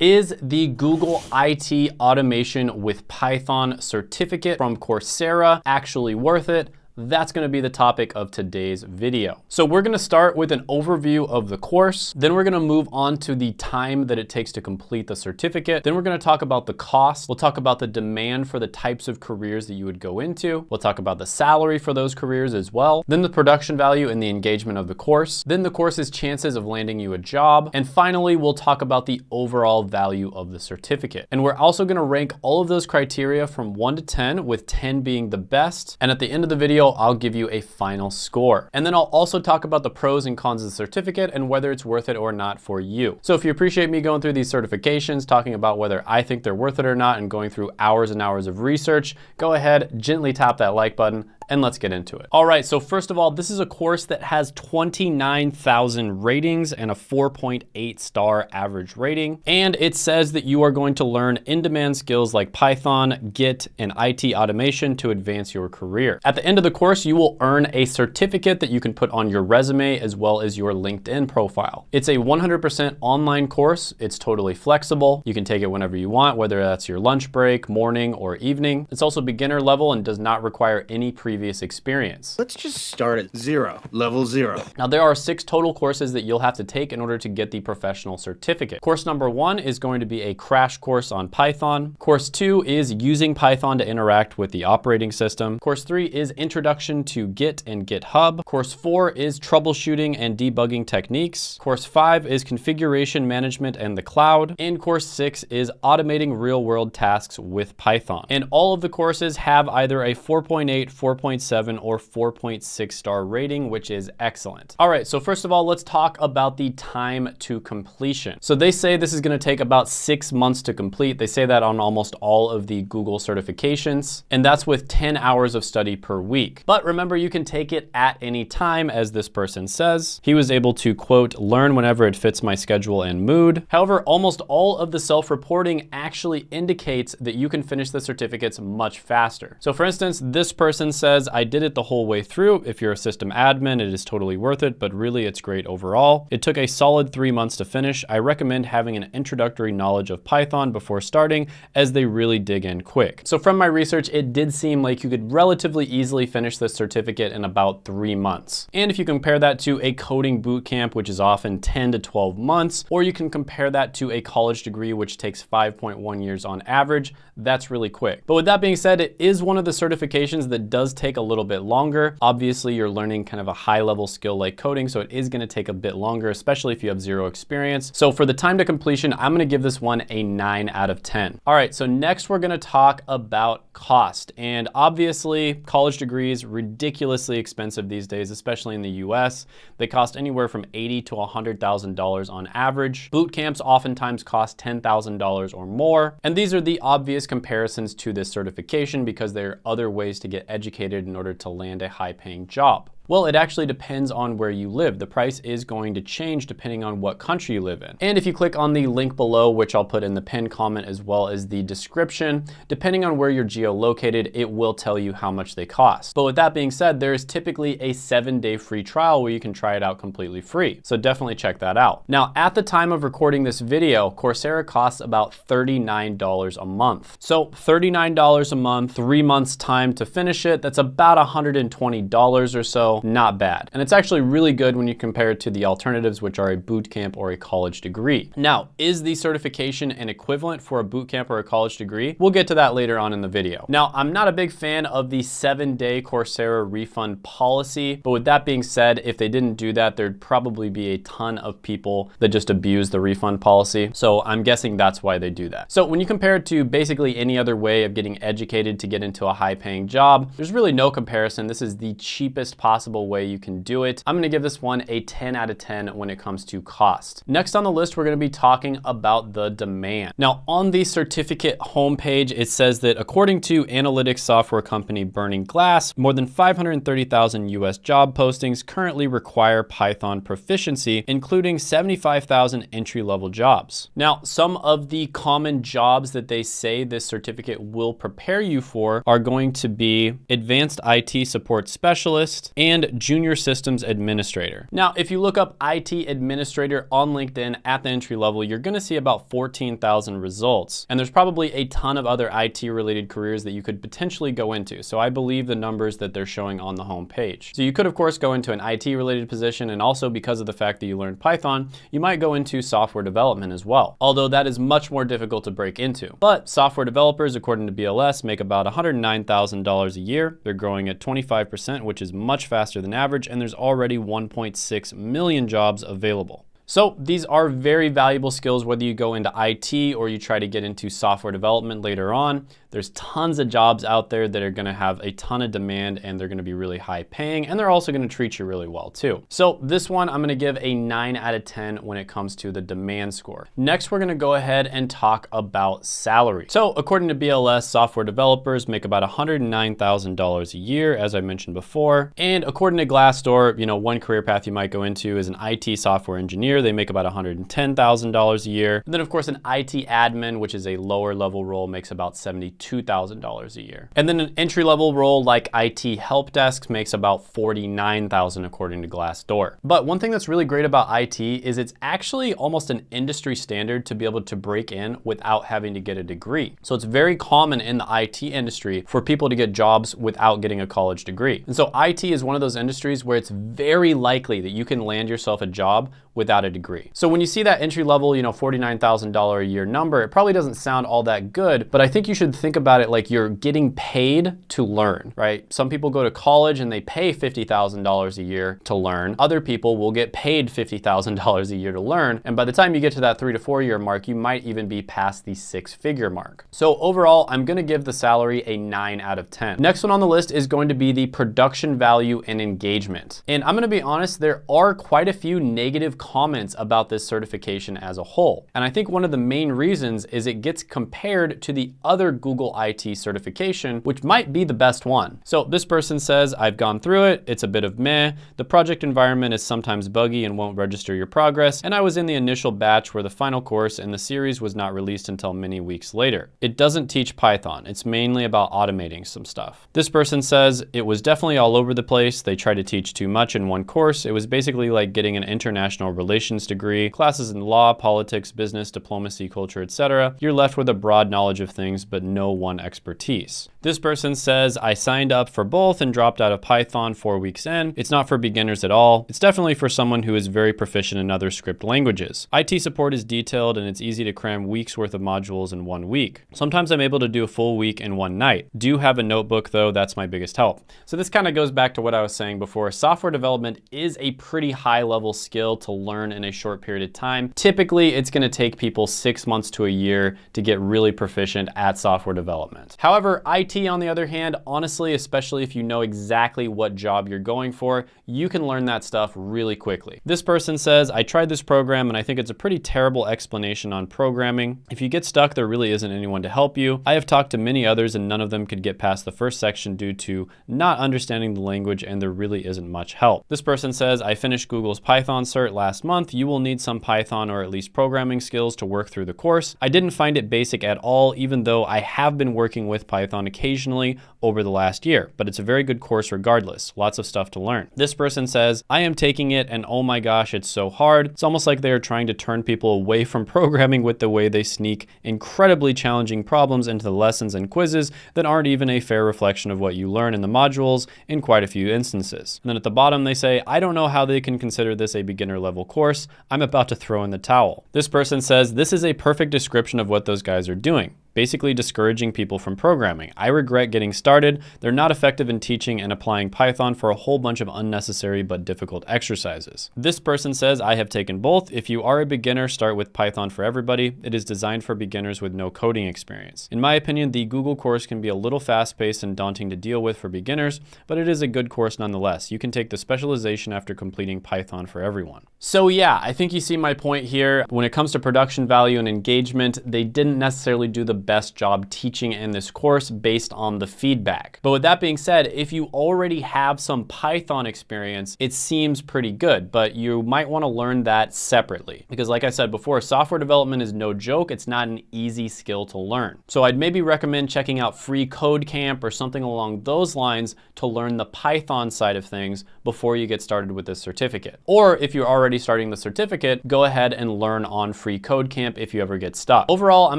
Is the Google IT Automation with Python certificate from Coursera actually worth it? That's going to be the topic of today's video. So we're going to start with an overview of the course. Then we're going to move on to the time that it takes to complete the certificate. Then we're going to talk about the cost. We'll talk about the demand for the types of careers that you would go into. We'll talk about the salary for those careers as well. Then the production value and the engagement of the course. Then the course's chances of landing you a job. And finally, we'll talk about the overall value of the certificate. And we're also going to rank all of those criteria from 1 to 10, with 10 being the best. And at the end of the video, I'll give you a final score. And then I'll also talk about the pros and cons of the certificate and whether it's worth it or not for you. So if you appreciate me going through these certifications, talking about whether I think they're worth it or not, and going through hours and hours of research, go ahead, gently tap that like button, and let's get into it. All right, so first of all, this is a course that has 29,000 ratings and a 4.8 star average rating. And it says that you are going to learn in-demand skills like Python, Git, and IT automation to advance your career. At the end of the course, you will earn a certificate that you can put on your resume as well as your LinkedIn profile. It's a 100% online course. It's totally flexible. You can take it whenever you want, whether that's your lunch break, morning, or evening. It's also beginner level and does not require any previous experience. Let's just start at level 0. Now there are 6 total courses that you'll have to take in order to get the professional certificate. Course number 1 is going to be a crash course on Python. Course 2 is using Python to interact with the operating system. Course 3 is introduction to Git and GitHub. Course 4 is troubleshooting and debugging techniques. Course 5 is configuration management and the cloud. And course 6 is automating real-world tasks with Python. And all of the courses have either a 4.8, 4.7, or 4.6 star rating, which is excellent. All right, so first of all, let's talk about the time to completion. So they say this is going to take about 6 months to complete. They say that on almost all of the Google certifications, and that's with 10 hours of study per week. But remember, you can take it at any time, as this person says. He was able to, quote, learn whenever it fits my schedule and mood. However, almost all of the self-reporting actually indicates that you can finish the certificates much faster. So for instance, this person says, I did it the whole way through. If you're a system admin, it is totally worth it, but really it's great overall. It took a solid 3 months to finish. I recommend having an introductory knowledge of Python before starting, as they really dig in quick. So from my research, it did seem like you could relatively easily finish this certificate in about 3 months. And if you compare that to a coding boot camp, which is often 10 to 12 months, or you can compare that to a college degree, which takes 5.1 years on average, that's really quick. But with that being said, it is one of the certifications that does take a little bit longer. Obviously, you're learning kind of a high level skill like coding, so it is going to take a bit longer, especially if you have 0 experience. So for the time to completion, I'm going to give this one a 9 out of 10. All right, so next we're going to talk about cost. And obviously, college degrees, ridiculously expensive these days, especially in the US. They cost anywhere from $80,000 to $100,000 on average. Boot camps oftentimes cost $10,000 or more. And these are the obvious comparisons to this certification because there are other ways to get educated in order to land a high-paying job. Well, it actually depends on where you live. The price is going to change depending on what country you live in. And if you click on the link below, which I'll put in the pinned comment as well as the description, depending on where you're geolocated, it will tell you how much they cost. But with that being said, there is typically a 7-day free trial where you can try it out completely free. So definitely check that out. Now, at the time of recording this video, Coursera costs about $39 a month. So $39 a month, 3 months time to finish it. That's about $120 or so. Not bad. And it's actually really good when you compare it to the alternatives, which are a boot camp or a college degree. Now, is the certification an equivalent for a boot camp or a college degree? We'll get to that later on in the video. Now, I'm not a big fan of the 7-day Coursera refund policy, but with that being said, if they didn't do that, there'd probably be a ton of people that just abuse the refund policy. So I'm guessing that's why they do that. So when you compare it to basically any other way of getting educated to get into a high-paying job, there's really no comparison. This is the cheapest possible way you can do it. I'm going to give this one a 10 out of 10 when it comes to cost. Next on the list, we're going to be talking about the demand. Now, on the certificate homepage, it says that according to analytics software company Burning Glass, more than 530,000 US job postings currently require Python proficiency, including 75,000 entry-level jobs. Now, some of the common jobs that they say this certificate will prepare you for are going to be advanced IT support specialist and and junior systems administrator. Now, if you look up IT administrator on LinkedIn at the entry level, you're gonna see about 14,000 results. And there's probably a ton of other IT related careers that you could potentially go into. So I believe the numbers that they're showing on the home page. So you could of course go into an IT related position, and also because of the fact that you learned Python, you might go into software development as well. Although that is much more difficult to break into. But software developers, according to BLS, make about $109,000 a year. They're growing at 25%, which is much faster than average, and there's already 1.6 million jobs available. So these are very valuable skills, whether you go into IT or you try to get into software development later on. There's tons of jobs out there that are gonna have a ton of demand, and they're gonna be really high paying, and they're also gonna treat you really well too. So this one, I'm gonna give a 9 out of 10 when it comes to the demand score. Next, we're gonna go ahead and talk about salary. So according to BLS, software developers make about $109,000 a year, as I mentioned before. And according to Glassdoor, one career path you might go into is an IT software engineer. They make about $110,000 a year. And then of course, an IT admin, which is a lower level role, makes about $72,000 a year. And then an entry level role like IT help desk makes about $49,000 according to Glassdoor. But one thing that's really great about IT is it's actually almost an industry standard to be able to break in without having to get a degree. So it's very common in the IT industry for people to get jobs without getting a college degree. And so IT is one of those industries where it's very likely that you can land yourself a job without a degree. So when you see that entry level, $49,000 a year number, it probably doesn't sound all that good, but I think you should think about it like you're getting paid to learn, right? Some people go to college and they pay $50,000 a year to learn. Other people will get paid $50,000 a year to learn. And by the time you get to that 3 to 4 year mark, you might even be past the 6-figure mark. So overall, I'm gonna give the salary a 9 out of 10. Next one on the list is going to be the production value and engagement. And I'm gonna be honest, there are quite a few negative comments about this certification as a whole. And I think one of the main reasons is it gets compared to the other Google IT certification, which might be the best one. So this person says, I've gone through it, it's a bit of meh, the project environment is sometimes buggy and won't register your progress, and I was in the initial batch where the final course in the series was not released until many weeks later. It doesn't teach Python, it's mainly about automating some stuff. This person says, it was definitely all over the place, they tried to teach too much in one course, it was basically like getting an international relations degree, classes in law, politics, business, diplomacy, culture, etc. You're left with a broad knowledge of things, but no one expertise. This person says, I signed up for both and dropped out of Python 4 weeks in. It's not for beginners at all. It's definitely for someone who is very proficient in other script languages. IT support is detailed and it's easy to cram weeks worth of modules in 1 week. Sometimes I'm able to do a full week in one night. Do have a notebook though, that's my biggest help. So this kind of goes back to what I was saying before. Software development is a pretty high level skill to learn in a short period of time. Typically, it's gonna take people 6 months to a year to get really proficient at software development. However, IT on the other hand, honestly, especially if you know exactly what job you're going for, you can learn that stuff really quickly. This person says, I tried this program and I think it's a pretty terrible explanation on programming. If you get stuck, there really isn't anyone to help you. I have talked to many others and none of them could get past the first section due to not understanding the language, and there really isn't much help. This person says, I finished Google's Python cert last month. You will need some Python or at least programming skills to work through the course. I didn't find it basic at all, even though I have been working with Python occasionally over the last year, but it's a very good course regardless. Lots of stuff to learn. This person says, I am taking it and oh my gosh, it's so hard. It's almost like they are trying to turn people away from programming with the way they sneak incredibly challenging problems into the lessons and quizzes that aren't even a fair reflection of what you learn in the modules in quite a few instances. And then at the bottom, they say, I don't know how they can consider this a beginner level course. I'm about to throw in the towel. This person says, this is a perfect description of what those guys are doing. Basically discouraging people from programming. I regret getting started. They're not effective in teaching and applying Python for a whole bunch of unnecessary but difficult exercises. This person says, I have taken both. If you are a beginner, start with Python for Everybody. It is designed for beginners with no coding experience. In my opinion, the Google course can be a little fast-paced and daunting to deal with for beginners, but it is a good course nonetheless. You can take the specialization after completing Python for Everyone. So yeah, I think you see my point here. When it comes to production value and engagement, they didn't necessarily do the best job teaching in this course based on the feedback. But with that being said, if you already have some Python experience, it seems pretty good, but you might want to learn that separately. Because like I said before, software development is no joke. It's not an easy skill to learn. So I'd maybe recommend checking out Free Code Camp or something along those lines to learn the Python side of things before you get started with this certificate. Or if you're already starting the certificate, go ahead and learn on Free Code Camp if you ever get stuck. Overall, I'm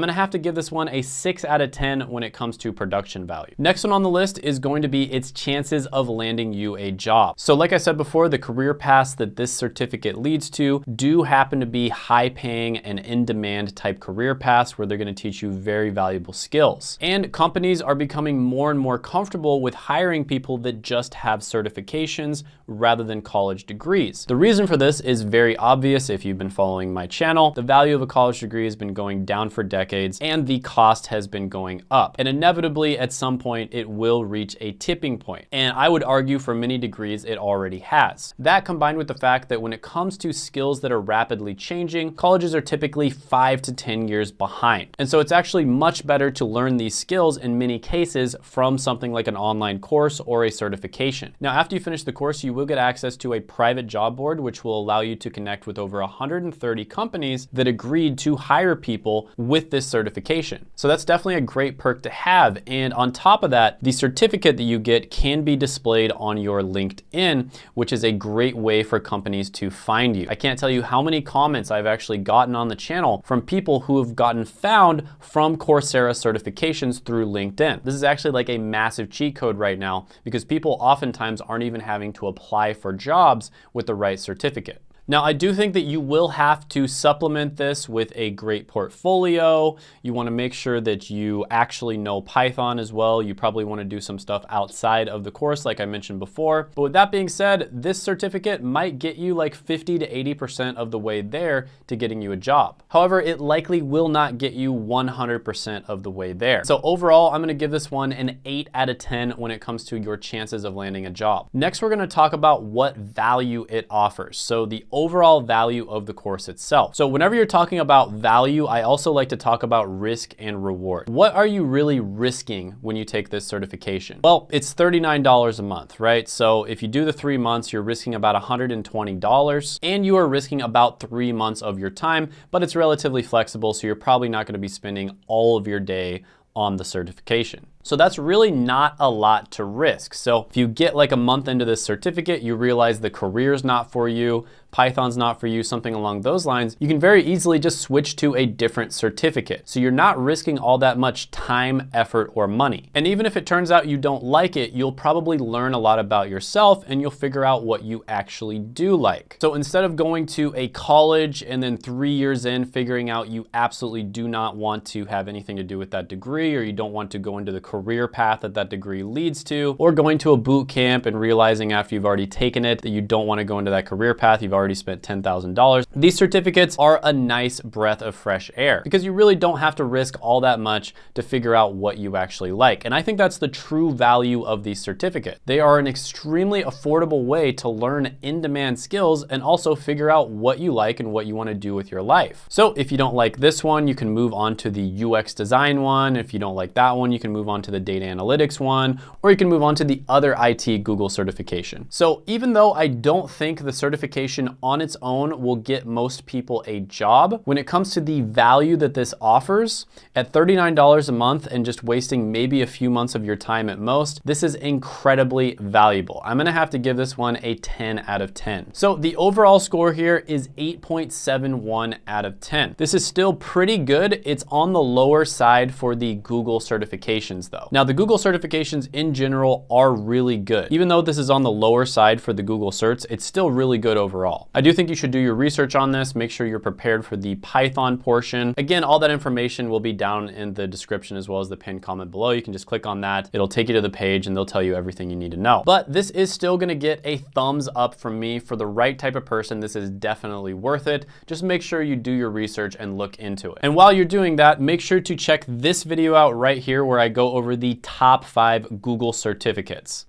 gonna have to give this one a 6 out of 10 when it comes to production value. Next one on the list is going to be its chances of landing you a job. So like I said before, the career paths that this certificate leads to do happen to be high paying and in-demand type career paths where they're gonna teach you very valuable skills. And companies are becoming more and more comfortable with hiring people that just have certifications rather than college degrees. The reason for this is very obvious if you've been following my channel. The value of a college degree has been going down for decades and the cost has been going up. And inevitably at some point it will reach a tipping point. And I would argue for many degrees it already has. That combined with the fact that when it comes to skills that are rapidly changing, colleges are typically 5 to 10 years behind. And so it's actually much better to learn these skills in many cases from something like an online course or a certification. Now, after you finish the course, you will get access to a private job board, which will allow you to connect with over 130 companies that agreed to hire people with this certification. So that's definitely a great perk to have. And on top of that, the certificate that you get can be displayed on your LinkedIn, which is a great way for companies to find you. I can't tell you how many comments I've actually gotten on the channel from people who have gotten found from Coursera certifications through LinkedIn. This is actually like a massive cheat code right now because people oftentimes aren't even having to apply for jobs with the right certificate. Now, I do think that you will have to supplement this with a great portfolio. You want to make sure that you actually know Python as well. You probably want to do some stuff outside of the course, like I mentioned before. But with that being said, this certificate might get you like 50 to 80% of the way there to getting you a job. However, it likely will not get you 100% of the way there. So overall, I'm going to give this one an 8 out of 10 when it comes to your chances of landing a job. Next, we're going to talk about what value it offers. So the overall value of the course itself. So whenever you're talking about value, I also like to talk about risk and reward. What are you really risking when you take this certification? Well, it's $39 a month, right? So if you do the 3 months, you're risking about $120 and you are risking about 3 months of your time, but it's relatively flexible. So you're probably not going to be spending all of your day on the certification. So that's really not a lot to risk. So if you get like a month into this certificate, you realize the career's not for you, Python's not for you, something along those lines, you can very easily just switch to a different certificate. So you're not risking all that much time, effort, or money. And even if it turns out you don't like it, you'll probably learn a lot about yourself and you'll figure out what you actually do like. So instead of going to a college and then 3 years in figuring out you absolutely do not want to have anything to do with that degree, or you don't want to go into the career path that that degree leads to, or going to a boot camp and realizing after you've already taken it that you don't want to go into that career path, you've already spent $10,000. These certificates are a nice breath of fresh air because you really don't have to risk all that much to figure out what you actually like. And I think that's the true value of these certificates. They are an extremely affordable way to learn in-demand skills and also figure out what you like and what you want to do with your life. So if you don't like this one, you can move on to the UX design one. If you don't like that one, you can move on to the data analytics one, or you can move on to the other IT Google certification. So even though I don't think the certification on its own will get most people a job, when it comes to the value that this offers, at $39 a month and just wasting maybe a few months of your time at most, this is incredibly valuable. I'm gonna have to give this one a 10 out of 10. So the overall score here is 8.71 out of 10. This is still pretty good. It's on the lower side for the Google certifications though. Now the Google certifications in general are really good. Even though this is on the lower side for the Google certs, it's still really good overall. I do think you should do your research on this. Make sure you're prepared for the Python portion. Again, all that information will be down in the description as well as the pinned comment below. You can just click on that. It'll take you to the page and they'll tell you everything you need to know. But this is still gonna get a thumbs up from me. For the right type of person, this is definitely worth it. Just make sure you do your research and look into it. And while you're doing that, make sure to check this video out right here where I go over the top 5 Google certificates.